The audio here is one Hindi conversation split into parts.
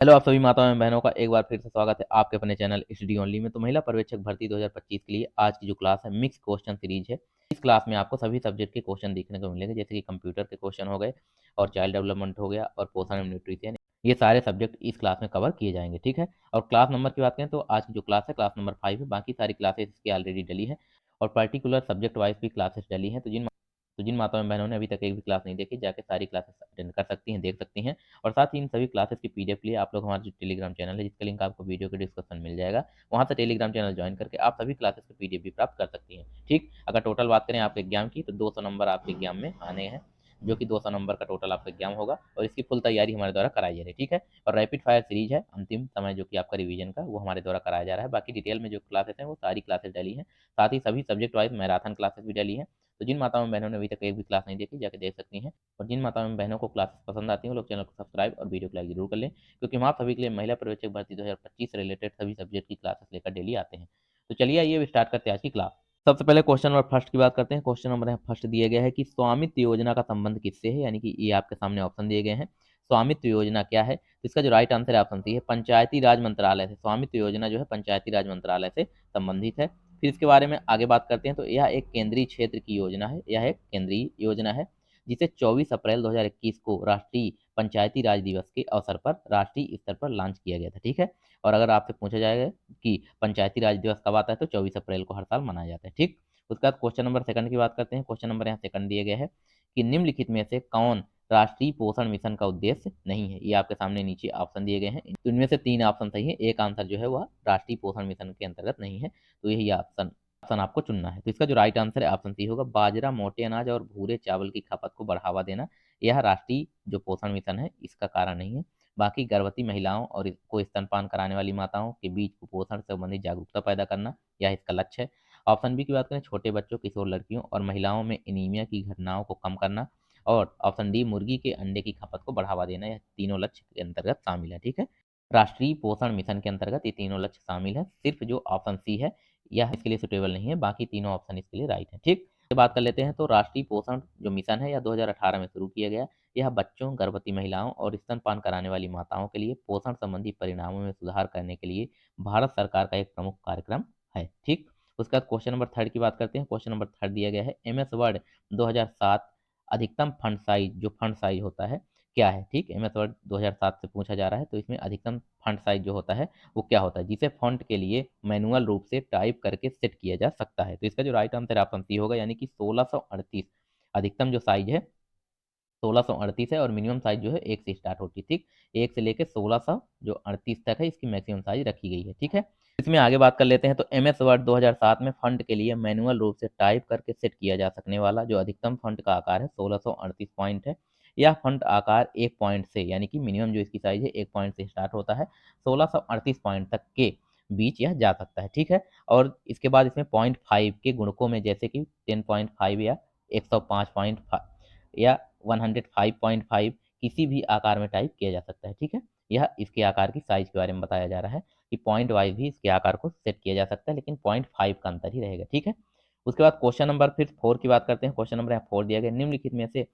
हेलो आप सभी माताओं एवं बहनों का एक बार फिर से स्वागत है आपके अपने चैनल स्टडी ओनली में। तो महिला पर्यवेक्षक भर्ती 2025 के लिए आज की जो क्लास है मिक्स क्वेश्चन सीरीज है। इस क्लास में आपको सभी सब्जेक्ट के क्वेश्चन देखने को मिलेंगे, जैसे कि कंप्यूटर के क्वेश्चन हो गए और चाइल्ड डेवलपमेंट हो गया और पोषण एवं न्यूट्रिशन। ये सारे सब्जेक्ट इस क्लास में कवर किए जाएंगे, ठीक है। और क्लास नंबर की बात करें तो आज की जो क्लास है क्लास नंबर 5 है। बाकी सारी क्लासेस इसकी ऑलरेडी डली है और पर्टिकुलर सब्जेक्ट वाइज भी क्लासेस डली हैं। तो जिन माताओं बहनों ने अभी तक एक भी क्लास नहीं देखी, जाकर सारी क्लासेस अटेंड कर सकती हैं, देख सकती हैं। और साथ ही इन सभी क्लासेस की पीडीएफ के लिए आप लोग हमारा जो टेलीग्राम चैनल है, जिसका लिंक आपको वीडियो के डिस्क्रिप्शन में मिल जाएगा, वहां से टेलीग्राम चैनल ज्वाइन करके आप सभी क्लासेस की पीडीएफ भी प्राप्त कर सकती हैं, ठीक। अगर टोटल बात करें आपके एग्जाम की, तो 200 नंबर आपके एग्जाम में आने हैं, जो कि 200 नंबर का टोटल आपका एग्जाम होगा और इसकी फुल तैयारी हमारे द्वारा कराई जा रही है, ठीक है। और रैपिड फायर सीरीज है, अंतिम समय जो कि आपका रिवीजन का, वो हमारे द्वारा कराया जा रहा है। बाकी डिटेल में जो क्लासेस हैं वो सारी क्लासेस डली हैं, साथ ही सभी सब्जेक्ट वाइज मैराथन क्लासेस भी डली हैं। तो जिन माताओं बहनों ने अभी तक एक भी क्लास नहीं देखी, जाके देख सकती हैं। और जिन माताओं एवं बहनों को क्लासेस पसंद आती हैं, वो लोग चैनल को सब्सक्राइब और वीडियो को लाइक जरूर कर लें, क्योंकि हम आप सभी के लिए महिला पर्यवेक्षक भर्ती 2025 से रिलेटेड सभी सब्जेक्ट की क्लासेस लेकर डेली आते हैं। तो चलिए आइए स्टार्ट करते हैं आज की क्लास। सबसे पहले क्वेश्चन नंबर फर्स्ट की बात करते हैं। क्वेश्चन नंबर फर्स्ट दिया गया है कि स्वामित्व योजना का संबंध किससे है, यानी कि ये आपके सामने ऑप्शन दिए गए हैं। स्वामित्व योजना क्या है, तो इसका जो राइट आंसर है ऑप्शन सी है, पंचायती राज मंत्रालय से। स्वामित्व योजना जो है पंचायती राज मंत्रालय से संबंधित है। फिर इसके बारे में आगे बात करते हैं, तो यह एक केंद्रीय क्षेत्र की योजना है, यह एक केंद्रीय योजना है जिसे 24 अप्रैल 2021 को राष्ट्रीय पंचायती राज दिवस के अवसर पर राष्ट्रीय स्तर पर लॉन्च किया गया था, ठीक है। और अगर आपसे पूछा जाएगा कि पंचायती राज दिवस कब आता है, तो 24 अप्रैल को हर साल मनाया जाता है, ठीक। उसके बाद क्वेश्चन नंबर सेकंड की बात करते हैं। क्वेश्चन नंबर यहाँ सेकंड दिया गया है कि निम्नलिखित में से कौन राष्ट्रीय पोषण मिशन का उद्देश्य नहीं है। ये आपके सामने नीचे ऑप्शन दिए गए हैं, तो इनमें से 3 ऑप्शन सही है, एक आंसर जो है वह राष्ट्रीय पोषण मिशन के अंतर्गत नहीं है। तो यही ऑप्शन ऑप्शन आपको चुनना है। तो इसका जो राइट आंसर है ऑप्शन सी होगा, बाजरा, मोटे अनाज और भूरे चावल की खपत को बढ़ावा देना। यह राष्ट्रीय जो पोषण मिशन है इसका कारण नहीं है। बाकी गर्भवती महिलाओं और को स्तनपान कराने वाली माताओं के बीच कुपोषण से संबंधित जागरूकता पैदा करना, यह इसका लक्ष्य है। ऑप्शन बी की बात करें, छोटे बच्चों, किशोर लड़कियों और महिलाओं में एनीमिया की घटनाओं को कम करना। और ऑप्शन डी, मुर्गी के अंडे की खपत को बढ़ावा देना। यह तीनों लक्ष्य के अंतर्गत शामिल है, ठीक है। राष्ट्रीय पोषण मिशन के अंतर्गत ये तीनों लक्ष्य शामिल है। सिर्फ जो ऑप्शन सी है यह इसके लिए सुटेबल नहीं है, बाकी तीनों ऑप्शन इसके लिए राइट है, ठीक। बात कर लेते हैं, तो राष्ट्रीय पोषण जो मिशन है यह 2018 में शुरू किया गया। यह बच्चों, गर्भवती महिलाओं और स्तनपान कराने वाली माताओं के लिए पोषण संबंधी परिणामों में सुधार करने के लिए भारत सरकार का एक प्रमुख कार्यक्रम है, ठीक। उसके बाद क्वेश्चन नंबर थर्ड की बात करते हैं। क्वेश्चन नंबर थर्ड दिया गया है, एमएस वर्ड 2007 अधिकतम फंड साइज, जो फंड साइज होता है क्या है, ठीक। एमएस वर्ड 2007 से पूछा जा रहा है, तो इसमें अधिकतम फंड साइज जो होता है वो क्या होता है, जिसे फॉन्ट के लिए मैनुअल रूप से टाइप करके सेट किया जा सकता है। तो इसका जो राइट आंसर ऑप्शन सी होगा, यानी कि 1638 अधिकतम जो साइज है 1638 है और मिनिमम साइज जो है 1 से स्टार्ट होती है, ठीक। 1 से लेकर 1600 जो 38 तक है इसकी मैक्सिमम साइज रखी गई है, ठीक है। इसमें आगे बात कर लेते हैं, तो एमएस वर्ड 2007 में फंड के लिए मैनुअल रूप से टाइप करके सेट किया जा सकने वाला जो अधिकतम फंड का आकार है 1638 पॉइंट है। यह फंड आकार 1 पॉइंट से, यानी कि मिनिमम जो इसकी साइज है 1 पॉइंट से स्टार्ट होता है, 1638 पॉइंट तक के बीच यह जा सकता है, ठीक है। और इसके बाद इसमें 0.5 के गुणकों में, जैसे कि 10.5 या 105.5 या 105.5 किसी भी आकार में टाइप किया जा सकता है, ठीक है। यह इसके आकार की साइज के बारे में बताया जा रहा है कि पॉइंट वाइज भी इसके आकार को सेट किया जा सकता है, लेकिन 0.5 का अंतर ही रहेगा, ठीक है। उसके बाद क्वेश्चन नंबर फिर 4 की बात करते हैं। क्वेश्चन नंबर यहाँ 4 दिया गया, निम्नलिखित में से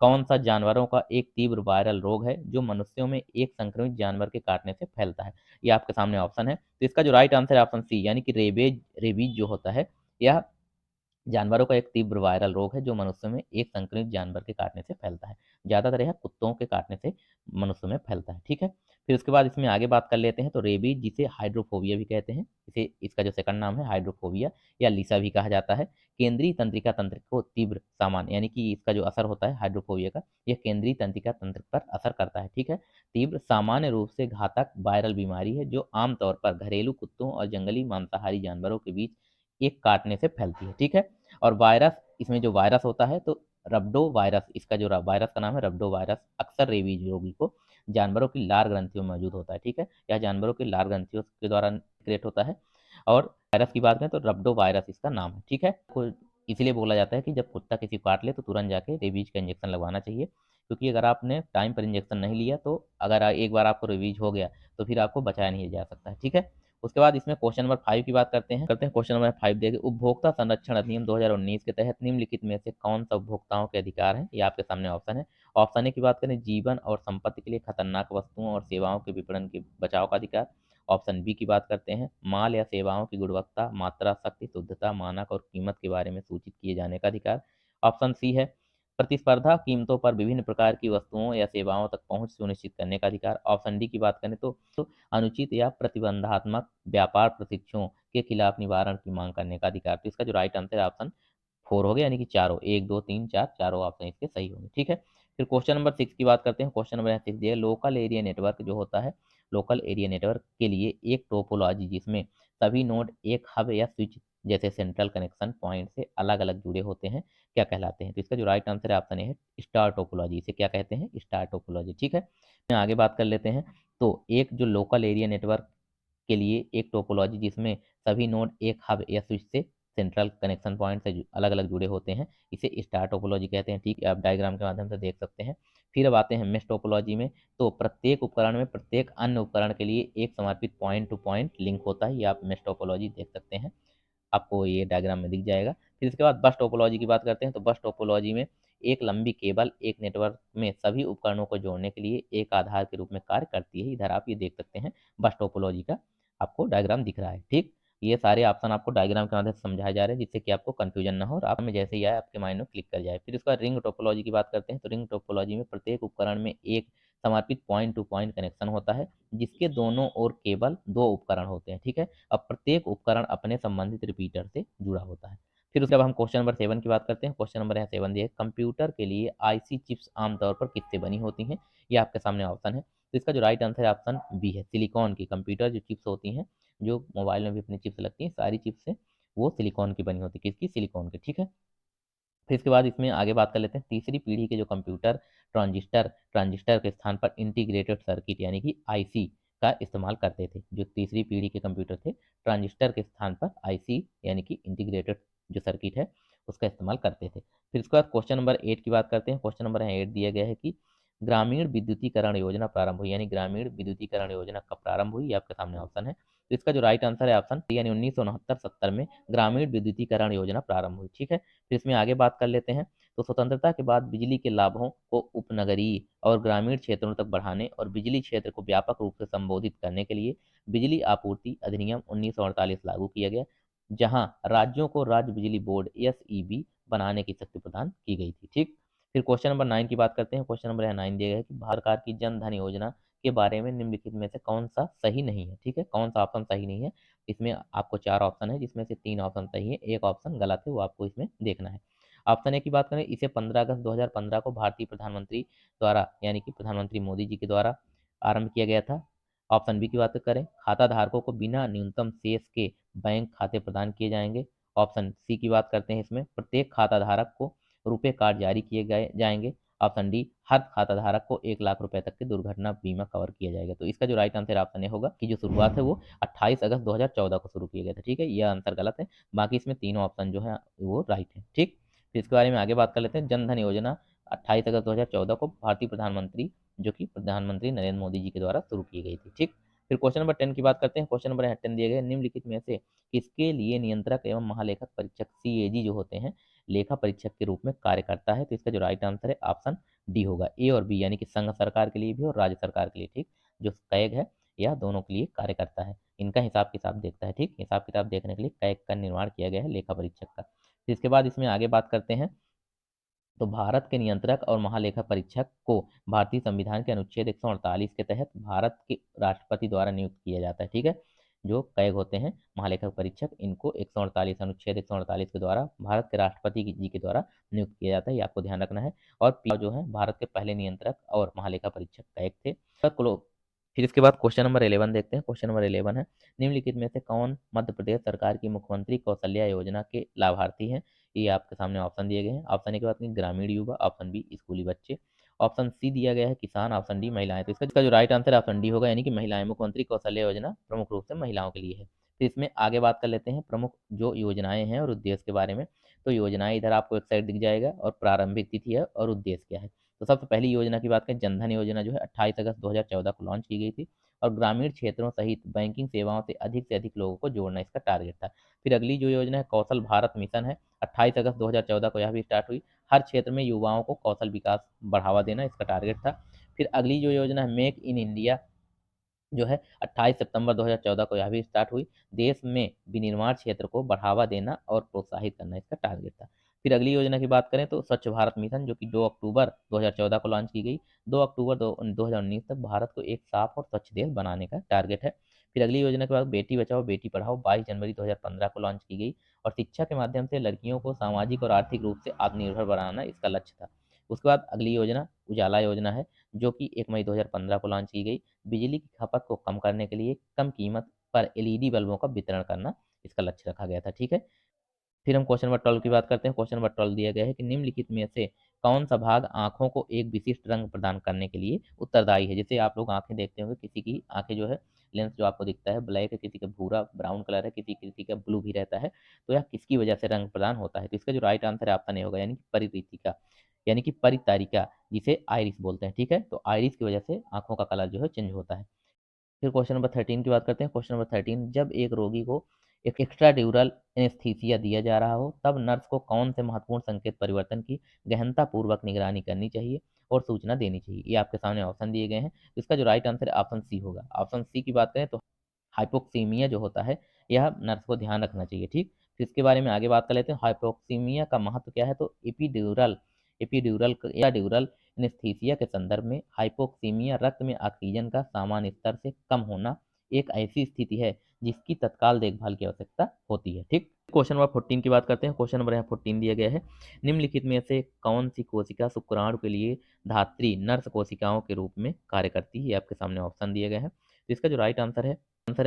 कौन सा जानवरों का एक तीव्र वायरल रोग है जो मनुष्यों में एक संक्रमित जानवर के काटने से फैलता है। ये आपके सामने ऑप्शन है, तो इसका जो राइट आंसर है ऑप्शन सी, यानी कि रेबीज जो होता है, यह जानवरों का एक तीव्र वायरल रोग है जो मनुष्यों में एक संक्रमित जानवर के काटने से फैलता है। ज़्यादातर यह कुत्तों के काटने से मनुष्यों में फैलता है, ठीक है। फिर उसके बाद इसमें आगे बात कर लेते हैं, तो रेबीज जिसे हाइड्रोफोबिया भी कहते हैं, इसे इसका जो सेकंड नाम है हाइड्रोफोबिया या लिसा भी कहा जाता है, केंद्रीय तंत्रिका तंत्र को तीव्र सामान्य, यानी कि इसका जो असर होता है हाइड्रोफोबिया का, यह केंद्रीय तंत्रिका तंत्र पर असर करता है, ठीक है। तीव्र सामान्य रूप से घातक वायरल बीमारी है जो आमतौर पर घरेलू कुत्तों और जंगली मांसाहारी जानवरों के बीच एक काटने से फैलती है, ठीक है। और वायरस, इसमें जो वायरस होता है, तो रब्डो वायरस, इसका जो वायरस का नाम है रब्डो वायरस, अक्सर रेबीज रोगी को जानवरों की लार ग्रंथियों में मौजूद होता है, ठीक है। यह जानवरों की लार ग्रंथियों के द्वारा क्रिएट होता है। और वायरस की बात करें तो रब्डो वायरस इसका नाम है, ठीक है। इसलिए बोला जाता है कि जब कुत्ता किसी को काट ले तो तुरंत जाके रेबीज का इंजेक्शन लगवाना चाहिए, क्योंकि अगर आपने टाइम पर इंजेक्शन नहीं लिया तो अगर एक बार आपको रेबीज हो गया तो फिर आपको बचाया नहीं जा सकता है, ठीक है। उसके बाद इसमें क्वेश्चन नंबर 5 की बात करते हैं। क्वेश्चन नंबर 5 देखिए, उपभोक्ता संरक्षण अधिनियम 2019 के तहत निम्नलिखित में से कौन सा उपभोक्ताओं के अधिकार है, ये आपके सामने ऑप्शन है। ऑप्शन ए की बात करें जीवन और संपत्ति के लिए खतरनाक वस्तुओं और सेवाओं के विपणन के बचाव का अधिकार। ऑप्शन बी की बात करते हैं माल या सेवाओं की गुणवत्ता, मात्रा, शक्ति, शुद्धता, मानक और कीमत के बारे में सूचित किए जाने का अधिकार। ऑप्शन सी है प्रतिस्पर्धा कीमतों पर विभिन्न प्रकार की वस्तुओं या सेवाओं तक पहुंच सुनिश्चित करने का अधिकार। ऑप्शन डी की बात करें तो अनुचित या प्रतिबंधात्मक व्यापार प्रशिक्षुओं के खिलाफ निवारण की मांग करने का अधिकार। तो इसका जो राइट आंसर है ऑप्शन फोर हो गया, यानी कि चारों, एक दो तीन चार, चारों ऑप्शन इसके सही होंगे। ठीक है, फिर क्वेश्चन नंबर 6 की बात करते हैं। क्वेश्चन नंबर 6 दिया है लोकल एरिया नेटवर्क जो होता है, लोकल एरिया नेटवर्क के लिए एक टोपोलॉजी जिसमें सभी नोड एक हब या स्विच जैसे सेंट्रल कनेक्शन पॉइंट से अलग अलग जुड़े होते हैं क्या कहलाते हैं। तो इसका जो राइट आंसर है ऑप्शन ए है स्टार टोपोलॉजी। इसे क्या कहते हैं, स्टार टोपोलॉजी। ठीक है, आगे बात कर लेते हैं। तो एक जो लोकल एरिया नेटवर्क के लिए एक टोपोलॉजी जिसमें सभी नोड एक हब या स्विच से सेंट्रल कनेक्शन पॉइंट से अलग अलग जुड़े होते हैं, इसे स्टार टोपोलॉजी कहते हैं। ठीक है, आप डायग्राम के माध्यम से देख सकते हैं। फिर अब आते हैं मेश टोपोलॉजी में। तो प्रत्येक उपकरण में प्रत्येक अन्य उपकरण के लिए एक समर्पित पॉइंट टू पॉइंट लिंक होता है। ये आप मेश टोपोलॉजी देख सकते हैं, आपको ये डायग्राम में दिख जाएगा। फिर इसके बाद बस टोपोलॉजी की बात करते हैं। तो बस टोपोलॉजी में एक लंबी केबल एक नेटवर्क में सभी उपकरणों को जोड़ने के लिए एक आधार के रूप में कार्य करती है। इधर आप ये देख सकते हैं बस टोपोलॉजी का आपको डायग्राम दिख रहा है। ठीक, ये सारे ऑप्शन आपको डायग्राम के माध्यम से समझाए जा रहे हैं जिससे कि आपको कंफ्यूजन ना हो और आप में जैसे ही आए आपके माइंड में क्लिक कर जाए। फिर इसका रिंग टोपोलॉजी की बात करते हैं। तो रिंग टोपोलॉजी में प्रत्येक उपकरण में एक समर्पित पॉइंट टू पॉइंट कनेक्शन होता है जिसके दोनों ओर केवल दो उपकरण होते हैं। ठीक है, अब प्रत्येक उपकरण अपने संबंधित रिपीटर से जुड़ा होता है। फिर उसके बाद हम क्वेश्चन नंबर 7 की बात करते हैं। क्वेश्चन नंबर है 7 दिए कंप्यूटर के लिए आईसी चिप्स आमतौर पर किससे बनी होती हैं। ये आपके सामने ऑप्शन है। तो इसका जो राइट आंसर है ऑप्शन बी है सिलिकॉन की। कंप्यूटर जो चिप्स होती हैं, जो मोबाइल में भी अपनी चिप्स लगती हैं, सारी चिप्स से वो सिलिकॉन की बनी होती है। किसकी, सिलिकॉन की। ठीक है, फिर इसके बाद इसमें आगे बात कर लेते हैं तीसरी पीढ़ी के जो कंप्यूटर ट्रांजिस्टर ट्रांजिस्टर के स्थान पर इंटीग्रेटेड सर्किट यानी कि आईसी का इस्तेमाल करते थे। जो तीसरी पीढ़ी के कंप्यूटर थे ट्रांजिस्टर के स्थान पर आईसी यानी कि इंटीग्रेटेड जो सर्किट है उसका इस्तेमाल करते थे। फिर इसके बाद क्वेश्चन नंबर 8 की बात करते हैं। क्वेश्चन नंबर 8 दिया गया है कि ग्रामीण विद्युतीकरण योजना प्रारंभ हुई, यानी ग्रामीण विद्युतीकरण योजना कब प्रारंभ हुई, ये आपके सामने ऑप्शन है। तो इसका जो राइट आंसर है ऑप्शन यानी 1969-70 में ग्रामीण विद्युतीकरण योजना प्रारंभ हुई। ठीक है, फिर इसमें आगे बात कर लेते हैं। तो स्वतंत्रता के बाद बिजली के लाभों को उपनगरीय और ग्रामीण क्षेत्रों तक बढ़ाने और बिजली क्षेत्र को व्यापक रूप से संबोधित करने के लिए बिजली आपूर्ति अधिनियम 1948 लागू किया गया, जहां राज्यों को राज्य बिजली बोर्ड एसईबी बनाने की शक्ति प्रदान की गई थी। ठीक, फिर क्वेश्चन नंबर 9 की बात करते हैं। क्वेश्चन नंबर 9 दिया गया है कि भारत सरकार की जन धन योजना के बारे में निम्नलिखित में से कौन सा सही नहीं है। ठीक है, कौन सा ऑप्शन सही नहीं है। इसमें आपको 4 ऑप्शन है जिसमें से 3 ऑप्शन सही है, एक ऑप्शन गलत है, वो आपको इसमें देखना है। ऑप्शन ए की बात करें, इसे 15 अगस्त 2015 को भारतीय प्रधानमंत्री द्वारा यानी कि प्रधानमंत्री मोदी जी के द्वारा आरंभ किया गया था। ऑप्शन बी की बात करें, खाता धारकों को बिना न्यूनतम शेष के बैंक खाते प्रदान किए जाएंगे। ऑप्शन सी की बात करते हैं, इसमें प्रत्येक खाता धारक को रुपए कार्ड जारी किए गए जाएंगे। ऑप्शन डी, हर खाता धारक को 1 लाख रुपए तक के दुर्घटना बीमा कवर किया जाएगा। तो इसका जो राइट आंसर ऑप्शन ए होगा कि जो शुरुआत है वो 28 अगस्त 2014 को शुरू किया गया था। ठीक है, यह आंसर गलत है, बाकी इसमें तीनों ऑप्शन जो है वो राइट है। ठीक, फिर इसके बारे में आगे बात कर लेते हैं। जन धन योजना 28 अगस्त 2014 को भारतीय प्रधानमंत्री जो कि प्रधानमंत्री नरेंद्र मोदी जी के द्वारा शुरू की गई थी। ठीक, फिर क्वेश्चन नंबर 10 की बात करते हैं। क्वेश्चन नंबर 10 दिए गए निम्नलिखित में से किसके लिए नियंत्रक एवं महालेखक परीक्षक सीएजी जो होते हैं लेखा परीक्षक के रूप में कार्य करता है। तो इसका जो राइट आंसर है ऑप्शन डी होगा, ए और बी, यानी कि संघ सरकार के लिए भी और राज्य सरकार के लिए। ठीक, जो कैग है यह दोनों के लिए कार्य करता है, इनका हिसाब किताब देखता है। ठीक, हिसाब किताब देखने के लिए कैग का निर्माण किया गया है लेखा परीक्षक का। फिर इसके बाद इसमें आगे बात करते हैं। तो भारत के नियंत्रक और महालेखा परीक्षक को भारतीय संविधान के अनुच्छेद 148 के तहत भारत के राष्ट्रपति द्वारा नियुक्त किया जाता है। ठीक है, जो कैग होते हैं महालेखक परीक्षक, इनको 148 अनुच्छेद 148 के द्वारा भारत के राष्ट्रपति जी के द्वारा नियुक्त किया जाता है, ये आपको ध्यान रखना है। और जो है भारत के पहले नियंत्रक और महालेखा परीक्षक कैग थे। फिर इसके बाद क्वेश्चन नंबर 11 देखते हैं। क्वेश्चन नंबर 11 है निम्नलिखित में से कौन मध्य प्रदेश सरकार की मुख्यमंत्री कौशल्या योजना के लाभार्थी हैं। ये आपके सामने ऑप्शन दिए गए हैं। ऑप्शन ए की बात करें ग्रामीण युवा, ऑप्शन बी स्कूली बच्चे, ऑप्शन सी दिया गया है किसान, ऑप्शन डी महिलाएं। तो इसका जो राइट आंसर ऑप्शन डी होगा, यानी कि महिलाएं। मुख्यमंत्री कौशल्या योजना प्रमुख रूप से महिलाओं के लिए है। तो इसमें आगे बात कर लेते हैं प्रमुख जो योजनाएं हैं और उद्देश्य के बारे में। तो योजनाएं इधर आपको एक साइड दिख जाएगा और प्रारंभिक तिथि है और उद्देश्य क्या है। तो सबसे पहली योजना की बात करें जनधन योजना जो है 28 अगस्त 2014 को लॉन्च की गई थी और ग्रामीण क्षेत्रों सहित बैंकिंग सेवाओं से अधिक लोगों को जोड़ना इसका टारगेट था। फिर अगली जो योजना है कौशल भारत मिशन है, 28 अगस्त 2014 को यह भी स्टार्ट हुई। हर क्षेत्र में युवाओं को कौशल विकास बढ़ावा देना इसका टारगेट था। फिर अगली जो योजना है मेक इन इंडिया जो है 28 सितंबर 2014 को यह भी स्टार्ट हुई। देश में विनिर्माण क्षेत्र को बढ़ावा देना और प्रोत्साहित करना इसका टारगेट था। फिर अगली योजना की बात करें तो स्वच्छ भारत मिशन, जो कि 2 अक्टूबर 2014 को लॉन्च की गई। 2 अक्टूबर 2019 तक भारत को एक साफ और स्वच्छ देश बनाने का टारगेट है। फिर अगली योजना के बाद बेटी बचाओ बेटी पढ़ाओ 22 जनवरी 2015 को लॉन्च की गई और शिक्षा के माध्यम से लड़कियों को सामाजिक और आर्थिक रूप से आत्मनिर्भर बनाना इसका लक्ष्य था। उसके बाद अगली योजना उजाला योजना है, जो कि 1 मई 2015 को लॉन्च की गई। बिजली की खपत को कम करने के लिए कम कीमत पर एलईडी बल्बों का वितरण करना इसका लक्ष्य रखा गया था। ठीक है। फिर हम क्वेश्चन नंबर 12 की बात करते हैं। क्वेश्चन नंबर 12 दिया गया है कि निम्नलिखित में से कौन सा भाग आंखों को एक विशिष्ट रंग प्रदान करने के लिए उत्तरदायी है। जैसे आप लोग आंखें देखते होंगे, किसी की आंखें जो है लेंस जो आपको दिखता है ब्लैक है, किसी का भूरा ब्राउन कलर है, किसी किसी का ब्लू भी रहता है। तो यह किसकी वजह से रंग प्रदान होता है। तो इसका जो राइट आंसर है ऑप्शन ए होगा, यानी कि परिरीतिका, यानी कि परितारिका, जिसे आइरिस बोलते हैं। ठीक है, तो आइरिस की वजह से आंखों का कलर जो है चेंज होता है। फिर क्वेश्चन नंबर 13 की बात करते हैं। क्वेश्चन नंबर 13, जब एक रोगी को एक एक्स्ट्रा ड्यूरल एनेस्थीसिया दिया जा रहा हो तब नर्स को कौन से महत्वपूर्ण संकेत परिवर्तन की गहनता पूर्वक निगरानी करनी चाहिए और सूचना देनी चाहिए। ये आपके सामने ऑप्शन दिए गए हैं। इसका जो राइट आंसर है ऑप्शन सी होगा। ऑप्शन सी की बात करें तो हाइपोक्सीमिया जो होता है यह नर्स को ध्यान रखना चाहिए। ठीक, फिर इसके बारे में आगे बात कर लेते हैं। हाइपोक्सीमिया का महत्व क्या है, तो एपिड्यूरल एपिड्यूरल या ड्यूरल एनेस्थीसिया के संदर्भ में हाइपोक्सीमिया रक्त में ऑक्सीजन का सामान्य स्तर से कम होना एक ऐसी स्थिति है जिसकी तत्काल देखभाल की आवश्यकता होती है। ठीक, क्वेश्चन नंबर 14 की बात करते हैं। क्वेश्चन नंबर यहाँ 14 दिया गया है, निम्नलिखित में से कौन सी कोशिका शुक्राणु के लिए धात्री नर्स कोशिकाओं के रूप में कार्य करती है। ये आपके सामने ऑप्शन दिए गए हैं। तो इसका जो राइट आंसर है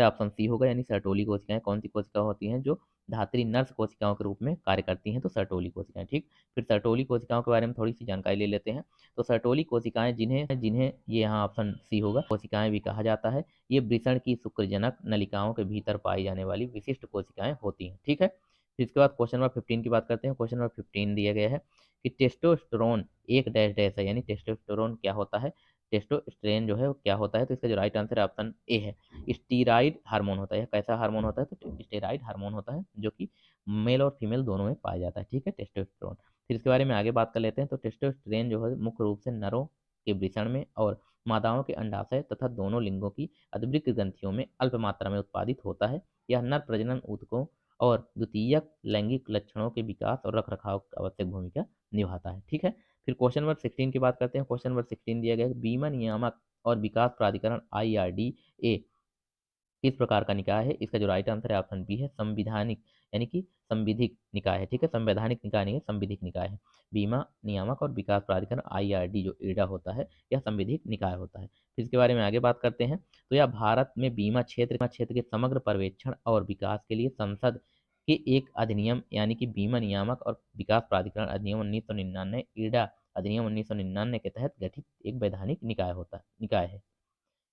ऑप्शन सी होगा, यानी सर्टोली कोशिकाएं। कौन सी कोशिका होती हैं जो धात्री नर्स कोशिकाओं के रूप में कार्य करती हैं, तो सर्टोली कोशिकाएं। ठीक, फिर सर्टोली कोशिकाओं के बारे में थोड़ी सी जानकारी ले लेते हैं। तो सर्टोली कोशिकाएं जिन्हें जिन्हें ये यहाँ ऑप्शन सी होगा कोशिकाएं भी कहा जाता है, ये वृषण की शुक्रजनक नलिकाओं के भीतर पाई जाने वाली विशिष्ट कोशिकाएं होती हैं। ठीक है, फिर इसके बाद क्वेश्चन नंबर 15 की बात करते हैं। क्वेश्चन नंबर 15 दिया गया है कि टेस्टोस्टेरोन एक डैश डैश है, यानी टेस्टोस्टेरोन क्या होता है, टेस्टोस्टेरोन जो है वो क्या होता है। तो इसका जो राइट आंसर है ऑप्शन ए है, स्टीराइड हार्मोन होता है। यह कैसा हार्मोन होता है, तो स्टेराइड हार्मोन होता है, जो कि मेल और फीमेल दोनों में पाया जाता है। ठीक है, टेस्टोस्टेरोन। फिर इसके बारे में आगे बात कर लेते हैं। तो टेस्टोस्टेरोन जो है मुख्य रूप से नरों के वृषण में और मादाओं के अंडाशय तथा दोनों लिंगों की अद्वितीय ग्रंथियों में अल्प मात्रा में उत्पादित होता है। यह नर प्रजनन ऊतकों और द्वितीयक लैंगिक लक्षणों के विकास और रखरखाव की आवश्यक भूमिका निभाता है। ठीक है, फिर क्वेश्चन नंबर 16 की बात करते हैं। क्वेश्चन नंबर 16 दिया गया है, बीमा नियामक और विकास प्राधिकरण IRDA किस प्रकार का निकाय है। इसका जो राइट आंसर है ऑप्शन बी है, संविधानिक, यानी कि संविधिक निकाय है। ठीक है, संवैधानिक निकाय नहीं है, संविधिक निकाय है। बीमा नियामक और विकास प्राधिकरण IRD जो ईडा होता है यह संविधिक निकाय होता है। फिर इसके बारे में आगे बात करते हैं। तो यह भारत में बीमा क्षेत्र के समग्र पर्यवेक्षण और विकास के लिए संसद के एक अधिनियम, यानी कि बीमा नियामक और विकास प्राधिकरण अधिनियम 1999 ईडा अधिनियम 1999 के तहत गठित एक वैधानिक निकाय है,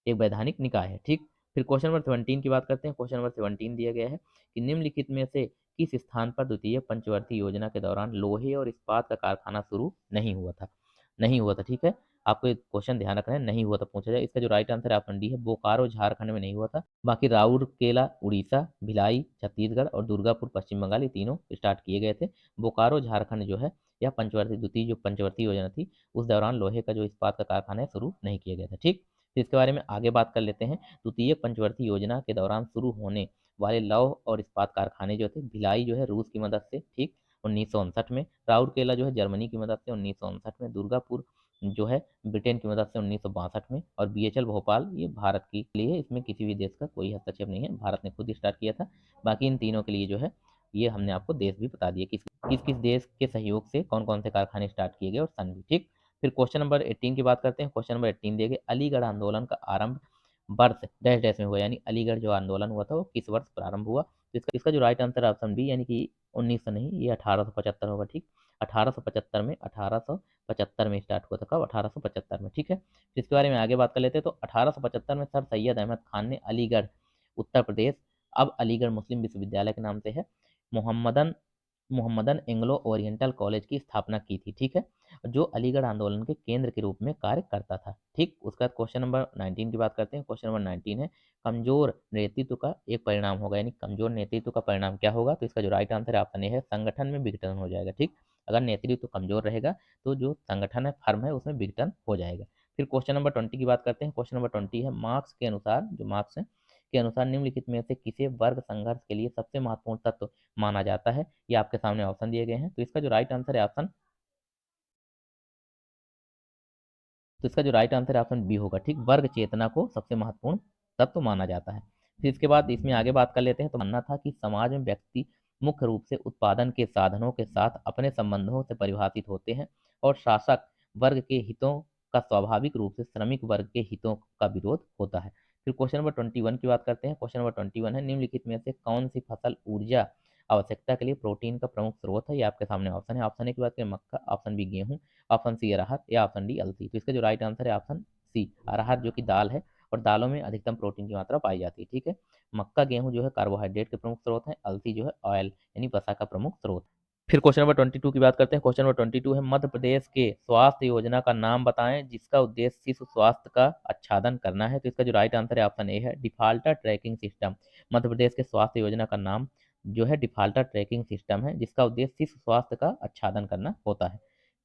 एक वैधानिक निकाय है। ठीक, फिर क्वेश्चन नंबर 17 की बात करते हैं। क्वेश्चन नंबर 17 दिया गया है कि निम्नलिखित में से किस स्थान पर द्वितीय पंचवर्ती योजना के दौरान लोहे और इस्पात का कारखाना शुरू नहीं हुआ था। ठीक है, आपको एक क्वेश्चन ध्यान रखना है, नहीं हुआ था पूछा जाए। इसका जो राइट आंसर है ऑप्शन डी है, बोकारो झारखंड में नहीं हुआ था। बाकी राउरकेला उड़ीसा, भिलाई छत्तीसगढ़ और दुर्गापुर पश्चिम बंगाल, ये तीनों स्टार्ट किए गए थे। बोकारो झारखंड जो है यह द्वितीय जो पंचवर्ती योजना थी उस दौरान लोहे का जो इस्पात का कारखाना है शुरू नहीं किया गया था। ठीक, तो इसके बारे में आगे बात कर लेते हैं। द्वितीय पंचवर्ती योजना के दौरान शुरू होने वाले लौह और इस्पात कारखाने जो थे, भिलाई जो है रूस की मदद से, ठीक, 1959 में, राउरकेला जो है जर्मनी की मदद से 1959 में, दुर्गापुर जो है ब्रिटेन की मदद से 1962 में, और BHEL भोपाल ये भारत के लिए, इसमें किसी भी देश का कोई हस्तक्षेप नहीं है, भारत ने खुद स्टार्ट किया था। बाकी इन तीनों के लिए जो है ये हमने आपको देश भी बता दिए किस किस देश के सहयोग से कौन कौन से कारखाने स्टार्ट किए गए और सन भी। ठीक, फिर क्वेश्चन नंबर 18 की बात करते हैं। क्वेश्चन नंबर 18 दिए गए, अलीगढ़ आंदोलन का आरंभ वर्ष डैश डैश में हुआ, यानी अलीगढ़ जो आंदोलन हुआ था वो किस वर्ष प्रारंभ हुआ। तो इसका जो राइट आंसर ऑप्शन बी, यानी कि 1900 नहीं, ये 1875 होगा। ठीक, 1875 में स्टार्ट हुआ था। कब, 1875 में। ठीक है, फिर इसके बारे में आगे बात कर लेते हैं। तो 1875 में सर सैयद अहमद खान ने अलीगढ़ उत्तर प्रदेश, अब अलीगढ़ मुस्लिम विश्वविद्यालय के नाम से है, Mohammedan Mohammedan Anglo oriental college की स्थापना की थी, ठीक है, जो अलीगढ़ आंदोलन के केंद्र के रूप में कार्य करता था, ठीक। उसके बाद क्वेश्चन नंबर 19 की बात करते हैं। क्वेश्चन नंबर 19 है कमजोर नेतृत्व का एक परिणाम होगा, यानी कमजोर नेतृत्व का परिणाम क्या होगा, तो इसका जो राइट आंसर है ऑप्शन ए है, संगठन में विघटन हो जाएगा, ठीक। अगर नेतृत्व कमजोर रहेगा तो जो संगठन है, फर्म है, उसमें विघटन हो जाएगा। फिर क्वेश्चन नंबर 20 की बात करते हैं। क्वेश्चन नंबर 20 है मार्क्स के अनुसार, जो मार्क्स है के अनुसार निम्नलिखित में से किसे वर्ग संघर्ष के लिए सबसे महत्वपूर्ण तत्व माना जाता है। ये आपके सामने ऑप्शन दिए गए हैं, तो इसका जो राइट आंसर है ऑप्शन, तो इसका जो राइट आंसर है ऑप्शन बी होगा, ठीक। वर्ग चेतना को सबसे महत्वपूर्ण तत्व माना जाता है। फिर इसके बाद इसमें आगे बात कर लेते हैं। तो मानना था कि समाज में व्यक्ति मुख्य रूप से उत्पादन के साधनों के साथ अपने संबंधों से परिभाषित होते हैं और शासक वर्ग के हितों का स्वाभाविक रूप से श्रमिक वर्ग के हितों का विरोध होता है। फिर क्वेश्चन नंबर 21 की बात करते हैं। क्वेश्चन नंबर 21 है निम्नलिखित में से कौन सी फसल ऊर्जा आवश्यकता के लिए प्रोटीन का प्रमुख स्रोत है। ये आपके सामने ऑप्शन है। ऑप्शन ए की बात करें मक्का, ऑप्शन बी गेहूं, ऑप्शन सी अरहर या ऑप्शन डी अलसी। तो इसका जो राइट आंसर है ऑप्शन सी अरहर, जो कि दाल है और दालों में अधिकतम प्रोटीन की मात्रा पाई जाती है, ठीक है। मक्का गेहूं जो है कार्बोहाइड्रेट के प्रमुख स्रोत है, अलसी जो है ऑयल यानी वसा का प्रमुख स्रोत। फिर क्वेश्चन नंबर 22 की बात करते हैं। क्वेश्चन नंबर 22 है मध्य प्रदेश के स्वास्थ्य योजना का नाम बताएं जिसका उद्देश्य शिशु स्वास्थ्य का आच्छादन करना है। तो इसका जो राइट आंसर है ऑप्शन ए है defaulter tracking system. Madhya Pradesh के स्वास्थ्य योजना का नाम जो है डिफाल्टर ट्रैकिंग सिस्टम है, जिसका उद्देश्य शिशु स्वास्थ्य का आच्छादन करना होता है।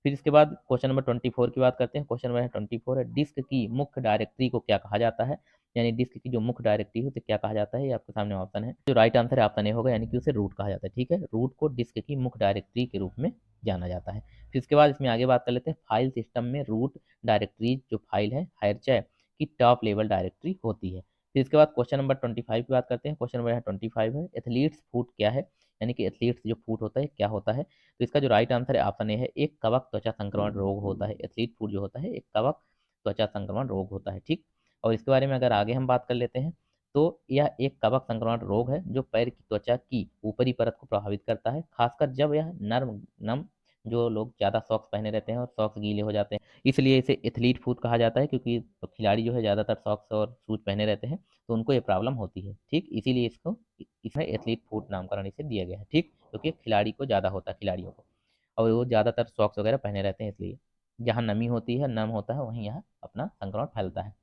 फिर इसके बाद क्वेश्चन नंबर 24 की बात करते हैं। क्वेश्चन नंबर 24 है डिस्क की मुख्य डायरेक्टरी को क्या कहा जाता है, यानी डिस्क की जो मुख्य डायरेक्टरी है उसे क्या कहा जाता है। ये आपके सामने ऑप्शन है, जो राइट आंसर है ऑप्शन ए होगा, यानी कि उसे रूट कहा जाता है, ठीक है। रूट को डिस्क की मुख्य डायरेक्टरी के रूप में जाना जाता है। फिर इसके बाद इसमें आगे बात कर लेते हैं। फाइल सिस्टम में रूट डायरेक्टरी जो फाइल है हायरचै की टॉप लेवल डायरेक्टरी होती है। फिर इसके बाद क्वेश्चन नंबर 25 की बात करते हैं। क्वेश्चन नंबर 25 है एथलीट्स फूट क्या है, यानी कि एथलीट्स जो फूट होता है क्या होता है। तो इसका जो राइट आंसर है ऑप्शन ए है एक कवक त्वचा संक्रमण रोग होता है। एथलीट फूट जो होता है एक कवक त्वचा संक्रमण रोग होता है, ठीक। और इसके बारे में अगर आगे हम बात कर लेते हैं तो यह एक कवक संक्रमण रोग है जो पैर की त्वचा की ऊपरी परत को प्रभावित करता है, खासकर जब यह नर्म नम, जो लोग ज़्यादा सॉक्स पहने रहते हैं और सॉक्स गीले हो जाते हैं, इसलिए इसे एथलीट फूट कहा जाता है, क्योंकि खिलाड़ी जो है ज़्यादातर सॉक्स और शूज पहने रहते हैं तो उनको ये प्रॉब्लम होती है, ठीक। इसीलिए इसको इसमें एथलीट फूट नामकरण इसे दिया गया है, ठीक, क्योंकि खिलाड़ी को ज़्यादा होता है, खिलाड़ियों को, और वो ज़्यादातर सॉक्स वगैरह पहने रहते हैं, इसलिए जहाँ नमी होती है, नम होता है, वहीं यहाँ अपना संक्रमण फैलता है।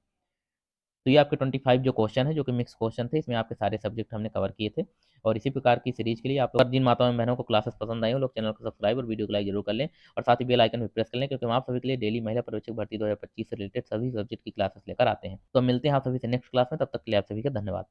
तो ये आपके 25 जो क्वेश्चन है, जो कि मिक्स क्वेश्चन थे, इसमें आपके सारे सब्जेक्ट हमने कवर किए थे। और इसी प्रकार की सीरीज के लिए आप लोग जिन माताओं एवं बहनों को क्लासेस पसंद आई हो, लोग चैनल को सब्सक्राइब और वीडियो को लाइक जरूर कर लें, और साथ ही बेल आइकन भी प्रेस कर लें, क्योंकि हम आप सभी के लिए डेली महिला पर्यवेक्षक भर्ती 2025 से रिलेटेड सभी सब्जेक्ट की क्लासेस लेकर आते हैं। तो मिलते हैं आप सभी से नेक्स्ट क्लास में, तब तक के लिए आप सभी का धन्यवाद।